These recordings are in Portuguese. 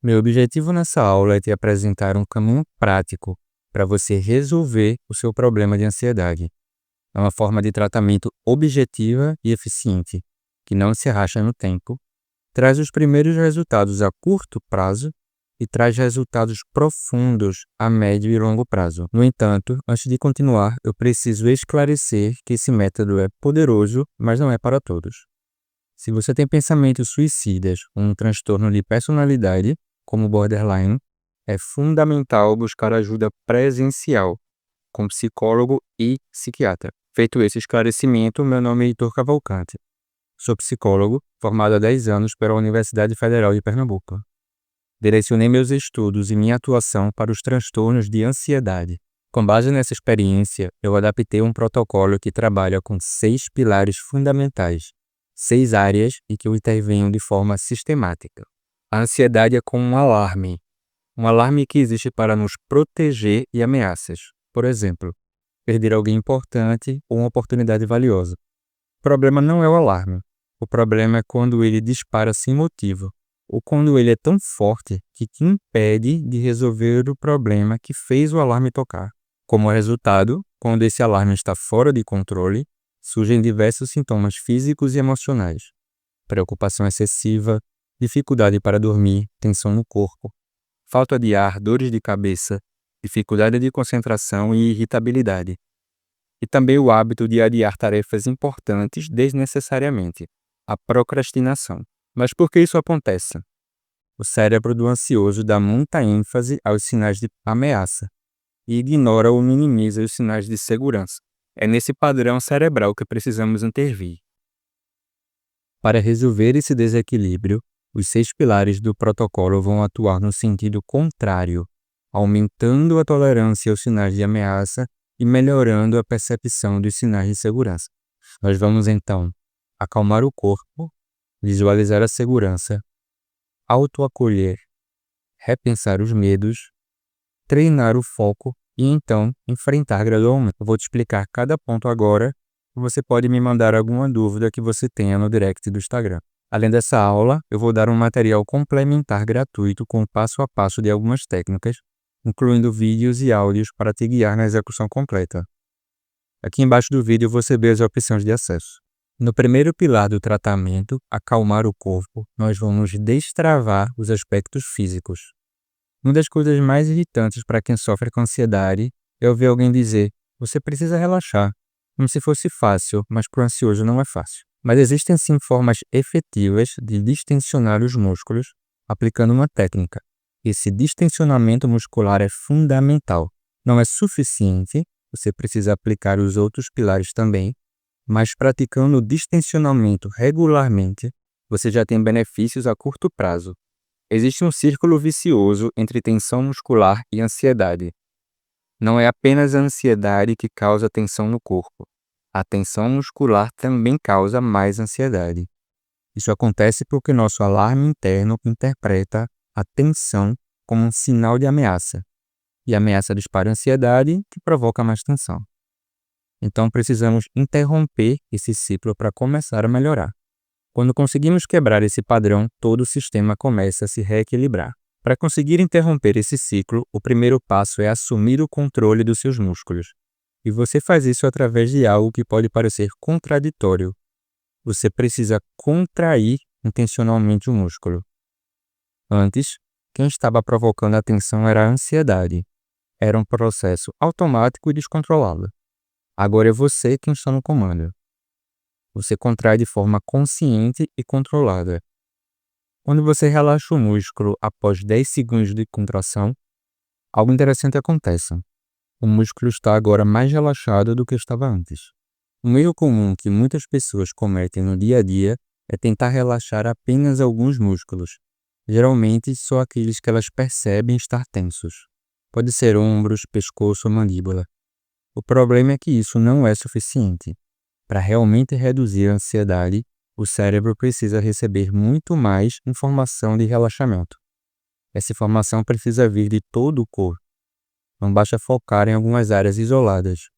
Meu objetivo nessa aula é te apresentar um caminho prático para você resolver o seu problema de ansiedade. É uma forma de tratamento objetiva e eficiente, que não se arrasta no tempo, traz os primeiros resultados a curto prazo e traz resultados profundos a médio e longo prazo. No entanto, antes de continuar, eu preciso esclarecer que esse método é poderoso, mas não é para todos. Se você tem pensamentos suicidas ou um transtorno de personalidade, como borderline, é fundamental buscar ajuda presencial, com psicólogo e psiquiatra. Feito esse esclarecimento, meu nome é Heitor Cavalcante. Sou psicólogo, formado há 10 anos pela Universidade Federal de Pernambuco. Direcionei meus estudos e minha atuação para os transtornos de ansiedade. Com base nessa experiência, eu adaptei um protocolo que trabalha com 6 pilares fundamentais, 6 áreas em que eu intervenho de forma sistemática. A ansiedade é como um alarme que existe para nos proteger de ameaças. Por exemplo, perder alguém importante ou uma oportunidade valiosa. O problema não é o alarme. O problema é quando ele dispara sem motivo, ou quando ele é tão forte que te impede de resolver o problema que fez o alarme tocar. Como resultado, quando esse alarme está fora de controle, surgem diversos sintomas físicos e emocionais. Preocupação excessiva, dificuldade para dormir, tensão no corpo, falta de ar, dores de cabeça, dificuldade de concentração e irritabilidade. E também o hábito de adiar tarefas importantes desnecessariamente, a procrastinação. Mas por que isso acontece? O cérebro do ansioso dá muita ênfase aos sinais de ameaça e ignora ou minimiza os sinais de segurança. É nesse padrão cerebral que precisamos intervir. Para resolver esse desequilíbrio, os 6 pilares do protocolo vão atuar no sentido contrário, aumentando a tolerância aos sinais de ameaça e melhorando a percepção dos sinais de segurança. Nós vamos então acalmar o corpo, visualizar a segurança, autoacolher, repensar os medos, treinar o foco e então enfrentar gradualmente. Eu vou te explicar cada ponto agora. Você pode me mandar alguma dúvida que você tenha no direct do Instagram. Além dessa aula, eu vou dar um material complementar gratuito com o passo a passo de algumas técnicas, incluindo vídeos e áudios para te guiar na execução completa. Aqui embaixo do vídeo você vê as opções de acesso. No primeiro pilar do tratamento, acalmar o corpo, nós vamos destravar os aspectos físicos. Uma das coisas mais irritantes para quem sofre com ansiedade é ouvir alguém dizer: você precisa relaxar, como se fosse fácil, mas para o ansioso não é fácil. Mas existem sim formas efetivas de distensionar os músculos aplicando uma técnica. Esse distensionamento muscular é fundamental. Não é suficiente, você precisa aplicar os outros pilares também, mas praticando o distensionamento regularmente, você já tem benefícios a curto prazo. Existe um círculo vicioso entre tensão muscular e ansiedade. Não é apenas a ansiedade que causa tensão no corpo. A tensão muscular também causa mais ansiedade. Isso acontece porque nosso alarme interno interpreta a tensão como um sinal de ameaça. E a ameaça dispara a ansiedade, que provoca mais tensão. Então precisamos interromper esse ciclo para começar a melhorar. Quando conseguimos quebrar esse padrão, todo o sistema começa a se reequilibrar. Para conseguir interromper esse ciclo, o primeiro passo é assumir o controle dos seus músculos. E você faz isso através de algo que pode parecer contraditório. Você precisa contrair intencionalmente o músculo. Antes, quem estava provocando a tensão era a ansiedade. Era um processo automático e descontrolado. Agora é você quem está no comando. Você contrai de forma consciente e controlada. Quando você relaxa o músculo após 10 segundos de contração, algo interessante acontece. O músculo está agora mais relaxado do que estava antes. Um erro comum que muitas pessoas cometem no dia a dia é tentar relaxar apenas alguns músculos, geralmente só aqueles que elas percebem estar tensos. Pode ser ombros, pescoço ou mandíbula. O problema é que isso não é suficiente. Para realmente reduzir a ansiedade, o cérebro precisa receber muito mais informação de relaxamento. Essa informação precisa vir de todo o corpo. Não basta focar em algumas áreas isoladas.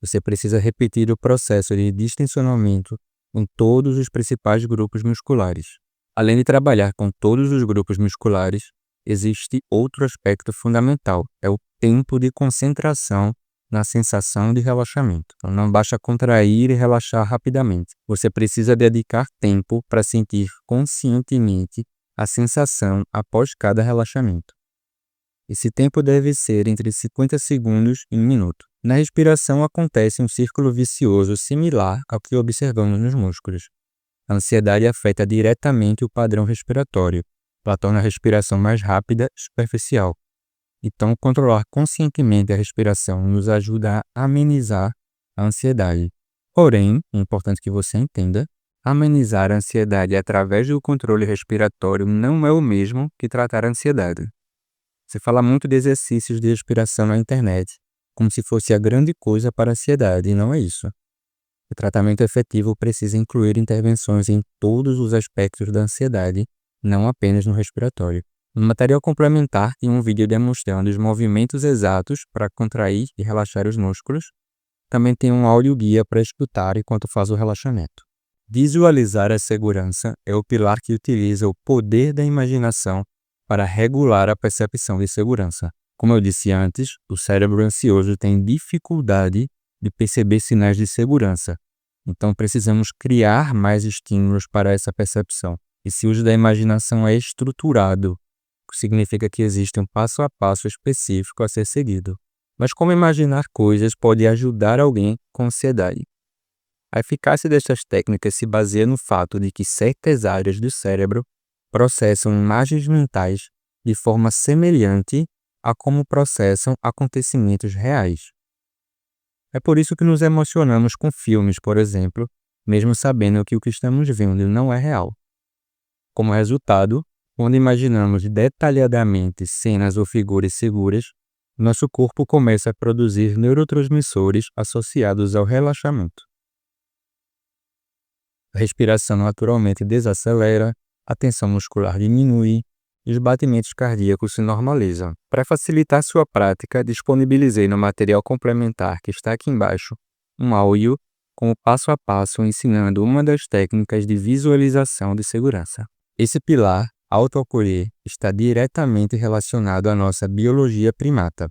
Você precisa repetir o processo de distensionamento em todos os principais grupos musculares. Além de trabalhar com todos os grupos musculares, existe outro aspecto fundamental, é o tempo de concentração na sensação de relaxamento. Então, não basta contrair e relaxar rapidamente. Você precisa dedicar tempo para sentir conscientemente a sensação após cada relaxamento. Esse tempo deve ser entre 50 segundos e 1 minuto. Na respiração acontece um círculo vicioso similar ao que observamos nos músculos. A ansiedade afeta diretamente o padrão respiratório. Ela torna a respiração mais rápida e superficial. Então, controlar conscientemente a respiração nos ajuda a amenizar a ansiedade. Porém, é importante que você entenda, amenizar a ansiedade através do controle respiratório não é o mesmo que tratar a ansiedade. Você fala muito de exercícios de respiração na internet, como se fosse a grande coisa para a ansiedade, e não é isso. O tratamento efetivo precisa incluir intervenções em todos os aspectos da ansiedade, não apenas no respiratório. No material complementar tem um vídeo demonstrando os movimentos exatos para contrair e relaxar os músculos. Também tem um áudio-guia para escutar enquanto faz o relaxamento. Visualizar a segurança é o pilar que utiliza o poder da imaginação para regular a percepção de segurança. Como eu disse antes, o cérebro ansioso tem dificuldade de perceber sinais de segurança. Então precisamos criar mais estímulos para essa percepção. Esse uso da imaginação é estruturado, o que significa que existe um passo a passo específico a ser seguido. Mas como imaginar coisas pode ajudar alguém com ansiedade? A eficácia destas técnicas se baseia no fato de que certas áreas do cérebro processam imagens mentais de forma semelhante a como processam acontecimentos reais. É por isso que nos emocionamos com filmes, por exemplo, mesmo sabendo que o que estamos vendo não é real. Como resultado, quando imaginamos detalhadamente cenas ou figuras seguras, nosso corpo começa a produzir neurotransmissores associados ao relaxamento. A respiração naturalmente desacelera, a tensão muscular diminui e os batimentos cardíacos se normalizam. Para facilitar sua prática, disponibilizei no material complementar que está aqui embaixo um áudio com o passo a passo ensinando uma das técnicas de visualização de segurança. Esse pilar, autoacolher, está diretamente relacionado à nossa biologia primata.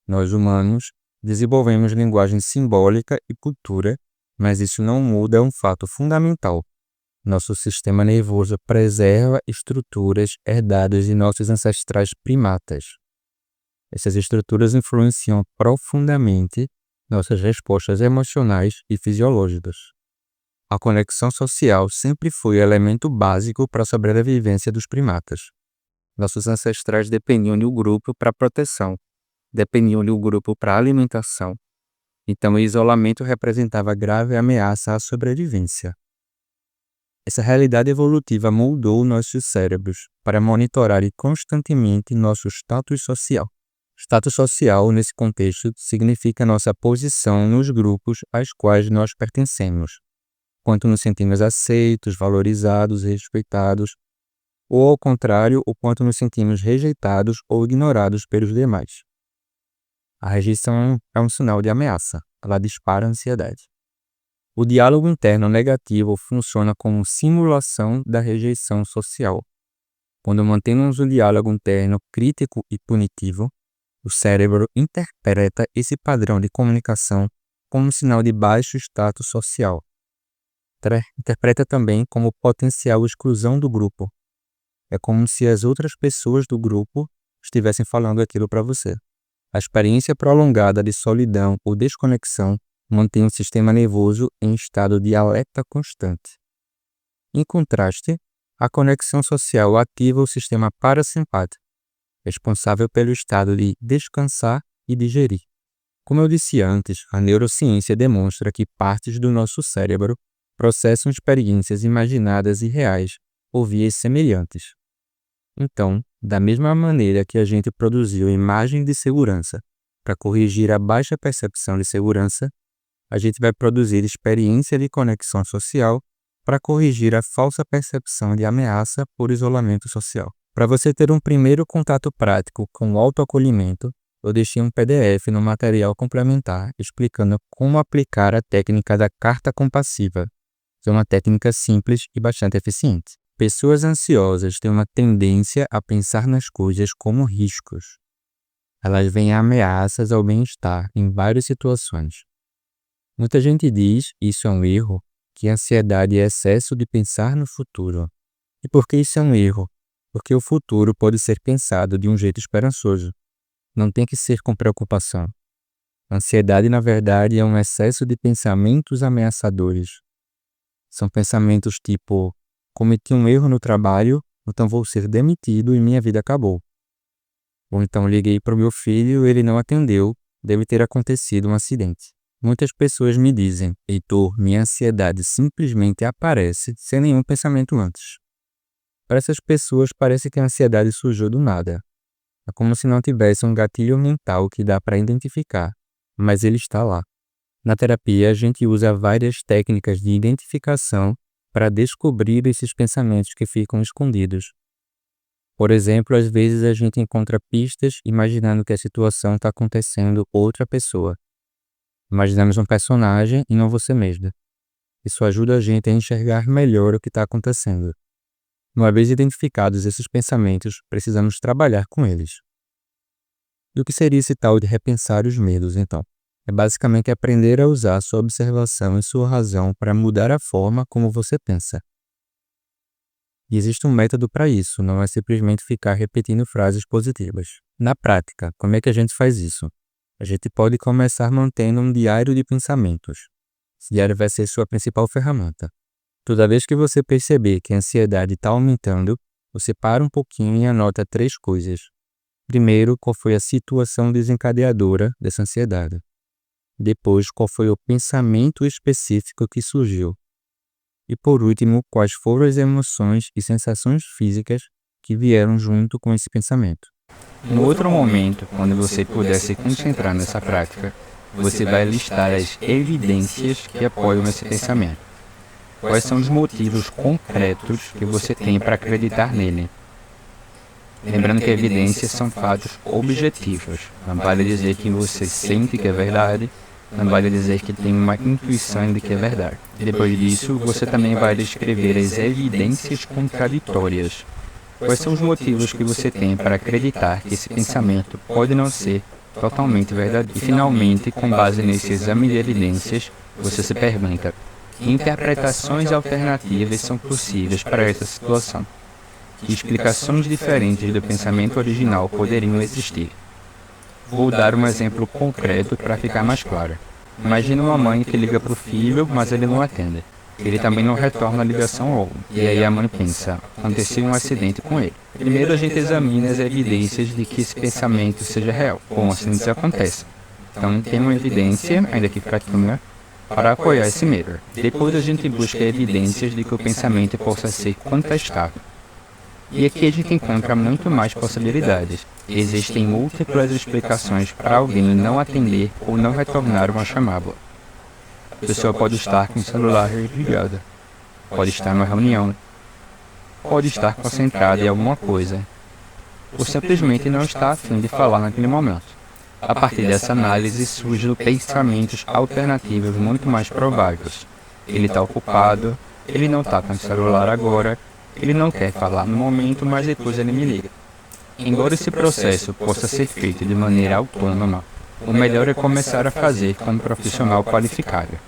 Nós humanos desenvolvemos linguagem simbólica e cultura, mas isso não muda um fato fundamental. Nosso sistema nervoso preserva estruturas herdadas de nossos ancestrais primatas. Essas estruturas influenciam profundamente nossas respostas emocionais e fisiológicas. A conexão social sempre foi o elemento básico para a sobrevivência dos primatas. Nossos ancestrais dependiam do grupo para proteção, dependiam do grupo para alimentação. Então, o isolamento representava grave ameaça à sobrevivência. Essa realidade evolutiva moldou nossos cérebros para monitorarem constantemente nosso status social. Status social, nesse contexto, significa nossa posição nos grupos aos quais nós pertencemos, quanto nos sentimos aceitos, valorizados e respeitados, ou ao contrário, o quanto nos sentimos rejeitados ou ignorados pelos demais. A rejeição é um sinal de ameaça, ela dispara a ansiedade. O diálogo interno negativo funciona como simulação da rejeição social. Quando mantemos o diálogo interno crítico e punitivo, o cérebro interpreta esse padrão de comunicação como um sinal de baixo status social. Interpreta também como potencial exclusão do grupo. É como se as outras pessoas do grupo estivessem falando aquilo para você. A experiência prolongada de solidão ou desconexão mantém o sistema nervoso em estado de alerta constante. Em contraste, a conexão social ativa o sistema parasimpático, responsável pelo estado de descansar e digerir. Como eu disse antes, a neurociência demonstra que partes do nosso cérebro processam experiências imaginadas e reais por vias semelhantes. Então, da mesma maneira que a gente produziu imagens de segurança para corrigir a baixa percepção de segurança, a gente vai produzir experiência de conexão social para corrigir a falsa percepção de ameaça por isolamento social. Para você ter um primeiro contato prático com o autoacolhimento, eu deixei um PDF no material complementar explicando como aplicar a técnica da carta compassiva, que é uma técnica simples e bastante eficiente. Pessoas ansiosas têm uma tendência a pensar nas coisas como riscos. Elas veem ameaças ao bem-estar em várias situações. Muita gente diz, isso é um erro, que a ansiedade é excesso de pensar no futuro. E por que isso é um erro? Porque o futuro pode ser pensado de um jeito esperançoso. Não tem que ser com preocupação. A ansiedade, na verdade, é um excesso de pensamentos ameaçadores. São pensamentos tipo: cometi um erro no trabalho, então vou ser demitido e minha vida acabou. Ou então liguei para o meu filho e ele não atendeu, deve ter acontecido um acidente. Muitas pessoas me dizem: Heitor, minha ansiedade simplesmente aparece sem nenhum pensamento antes. Para essas pessoas parece que a ansiedade surgiu do nada. É como se não tivesse um gatilho mental que dá para identificar, mas ele está lá. Na terapia, a gente usa várias técnicas de identificação para descobrir esses pensamentos que ficam escondidos. Por exemplo, às vezes a gente encontra pistas imaginando que a situação está acontecendo com outra pessoa. Imaginamos um personagem e não você mesma. Isso ajuda a gente a enxergar melhor o que está acontecendo. Uma vez identificados esses pensamentos, precisamos trabalhar com eles. E o que seria esse tal de repensar os medos, então? É basicamente aprender a usar sua observação e sua razão para mudar a forma como você pensa. E existe um método para isso, não é simplesmente ficar repetindo frases positivas. Na prática, como é que a gente faz isso? A gente pode começar mantendo um diário de pensamentos. Esse diário vai ser sua principal ferramenta. Toda vez que você perceber que a ansiedade está aumentando, você para um pouquinho e anota 3 coisas. Primeiro, qual foi a situação desencadeadora dessa ansiedade? Depois, qual foi o pensamento específico que surgiu? E por último, quais foram as emoções e sensações físicas que vieram junto com esse pensamento? No outro momento, quando você puder se concentrar nessa prática, você vai listar as evidências que apoiam esse pensamento. Quais são os motivos concretos que você tem para acreditar nele? Lembrando que evidências são fatos objetivos. Não vale dizer que você sente que é verdade, não vale dizer que tem uma intuição de que é verdade. Depois disso, você também vai descrever as evidências contraditórias. Quais são os motivos que você tem para acreditar que esse pensamento pode não ser totalmente verdadeiro? E finalmente, com base nesse exame de evidências, você se pergunta: que interpretações alternativas são possíveis para essa situação? Que explicações diferentes do pensamento original poderiam existir? Vou dar um exemplo concreto para ficar mais claro. Imagina uma mãe que liga para o filho, mas ele não atende. Ele também não retorna a ligação logo. E aí a mãe pensa: aconteceu um acidente com ele. Primeiro a gente examina as evidências de que esse pensamento seja real. Bom, acidentes acontecem. Então tem uma evidência, ainda que fraquinha, para apoiar esse medo. Depois a gente busca evidências de que o pensamento possa ser contestado. E aqui a gente encontra muito mais possibilidades. Existem múltiplas explicações para alguém não atender ou não retornar uma chamada. A pessoa pode estar com o celular ligado, pode estar numa reunião, pode estar concentrada em alguma coisa, ou simplesmente não está a fim de falar naquele momento. A partir dessa análise surgem pensamentos alternativos muito mais prováveis. Ele está ocupado, ele não está com o celular agora, ele não quer falar no momento, mas depois ele me liga. Embora esse processo possa ser feito de maneira autônoma, o melhor é começar a fazer com um profissional qualificado.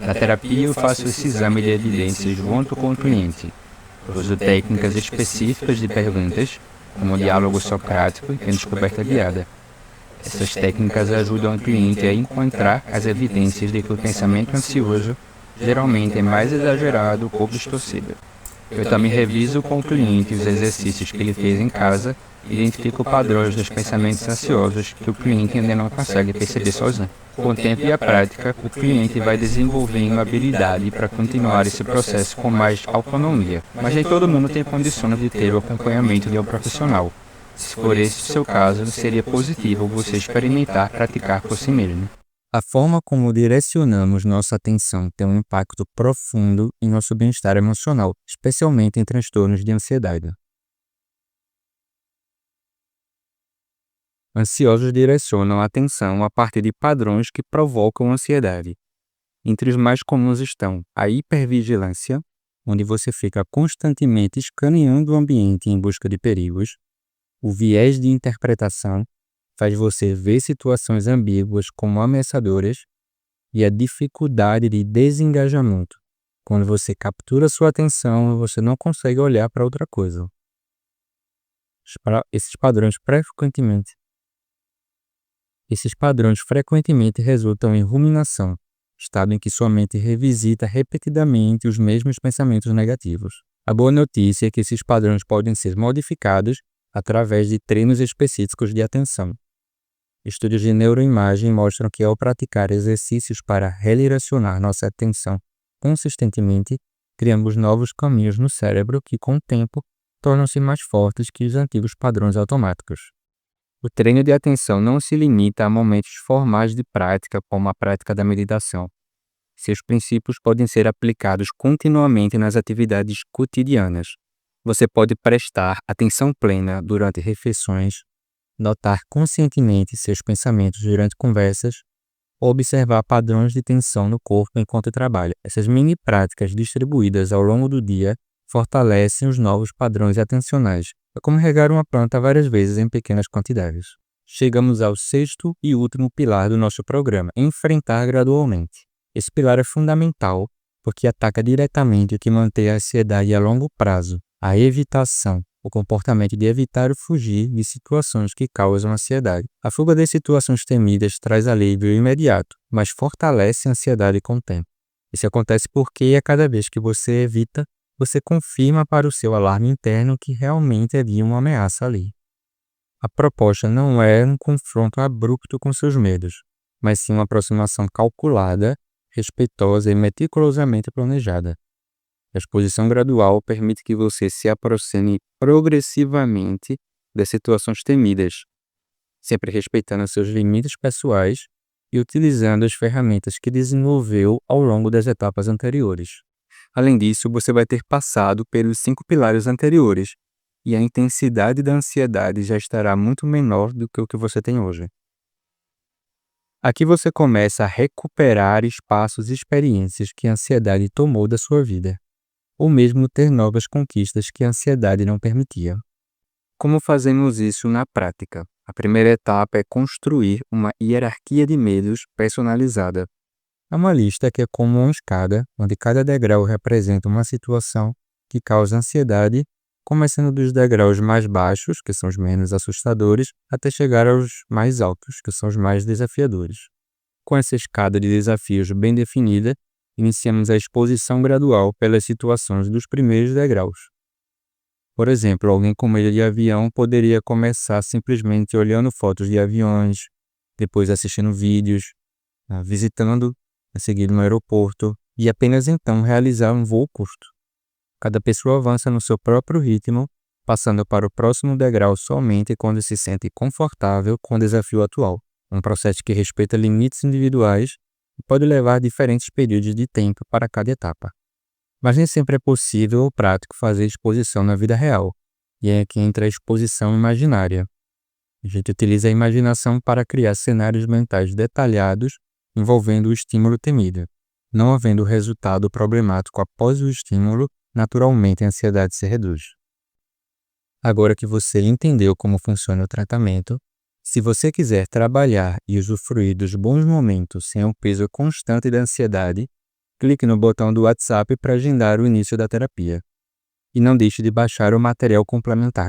Na terapia eu faço esse exame de evidências junto com o cliente. Uso técnicas específicas de perguntas, como o diálogo socrático e a descoberta guiada. Essas técnicas ajudam o cliente a encontrar as evidências de que o pensamento ansioso geralmente é mais exagerado ou distorcido. Eu também reviso com o cliente os exercícios que ele fez em casa e identifico padrões dos pensamentos ansiosos que o cliente ainda não consegue perceber sozinho. Com o tempo e a prática, o cliente vai desenvolvendo habilidade para continuar esse processo com mais autonomia. Mas nem todo mundo tem condições de ter o acompanhamento de um profissional. Se for esse o seu caso, seria positivo você experimentar praticar por si mesmo. A forma como direcionamos nossa atenção tem um impacto profundo em nosso bem-estar emocional, especialmente em transtornos de ansiedade. Ansiosos direcionam a atenção a partir de padrões que provocam ansiedade. Entre os mais comuns estão a hipervigilância, onde você fica constantemente escaneando o ambiente em busca de perigos, o viés de interpretação faz você ver situações ambíguas como ameaçadoras e a dificuldade de desengajamento. Quando você captura sua atenção, você não consegue olhar para outra coisa. Esses padrões frequentemente resultam em ruminação, estado em que sua mente revisita repetidamente os mesmos pensamentos negativos. A boa notícia é que esses padrões podem ser modificados através de treinos específicos de atenção. Estudos de neuroimagem mostram que ao praticar exercícios para redirecionar nossa atenção consistentemente, criamos novos caminhos no cérebro que, com o tempo, tornam-se mais fortes que os antigos padrões automáticos. O treino de atenção não se limita a momentos formais de prática, como a prática da meditação. Seus princípios podem ser aplicados continuamente nas atividades cotidianas. Você pode prestar atenção plena durante refeições, notar conscientemente seus pensamentos durante conversas, ou observar padrões de tensão no corpo enquanto trabalha. Essas mini práticas distribuídas ao longo do dia fortalecem os novos padrões atencionais. É como regar uma planta várias vezes em pequenas quantidades. Chegamos ao sexto e último pilar do nosso programa: enfrentar gradualmente. Esse pilar é fundamental porque ataca diretamente o que mantém a ansiedade a longo prazo, a evitação, o comportamento de evitar ou fugir de situações que causam ansiedade. A fuga das situações temidas traz alívio imediato, mas fortalece a ansiedade com o tempo. Isso acontece porque a cada vez que você evita, você confirma para o seu alarme interno que realmente havia uma ameaça ali. A proposta não é um confronto abrupto com seus medos, mas sim uma aproximação calculada, respeitosa e meticulosamente planejada. A exposição gradual permite que você se aproxime progressivamente das situações temidas, sempre respeitando seus limites pessoais e utilizando as ferramentas que desenvolveu ao longo das etapas anteriores. Além disso, você vai ter passado pelos 5 pilares anteriores e a intensidade da ansiedade já estará muito menor do que o que você tem hoje. Aqui você começa a recuperar espaços e experiências que a ansiedade tomou da sua vida, ou mesmo ter novas conquistas que a ansiedade não permitia. Como fazemos isso na prática? A primeira etapa é construir uma hierarquia de medos personalizada. É uma lista que é como uma escada, onde cada degrau representa uma situação que causa ansiedade, começando dos degraus mais baixos, que são os menos assustadores, até chegar aos mais altos, que são os mais desafiadores. Com essa escada de desafios bem definida, iniciamos a exposição gradual pelas situações dos primeiros degraus. Por exemplo, alguém com medo de avião poderia começar simplesmente olhando fotos de aviões, depois assistindo vídeos, visitando, a seguir no aeroporto, e apenas então realizar um voo curto. Cada pessoa avança no seu próprio ritmo, passando para o próximo degrau somente quando se sente confortável com o desafio atual. Um processo que respeita limites individuais e pode levar diferentes períodos de tempo para cada etapa. Mas nem sempre é possível ou prático fazer exposição na vida real, e é aqui entra a exposição imaginária. A gente utiliza a imaginação para criar cenários mentais detalhados envolvendo o estímulo temido. Não havendo resultado problemático após o estímulo, naturalmente a ansiedade se reduz. Agora que você entendeu como funciona o tratamento, se você quiser trabalhar e usufruir dos bons momentos sem o peso constante da ansiedade, clique no botão do WhatsApp para agendar o início da terapia. E não deixe de baixar o material complementar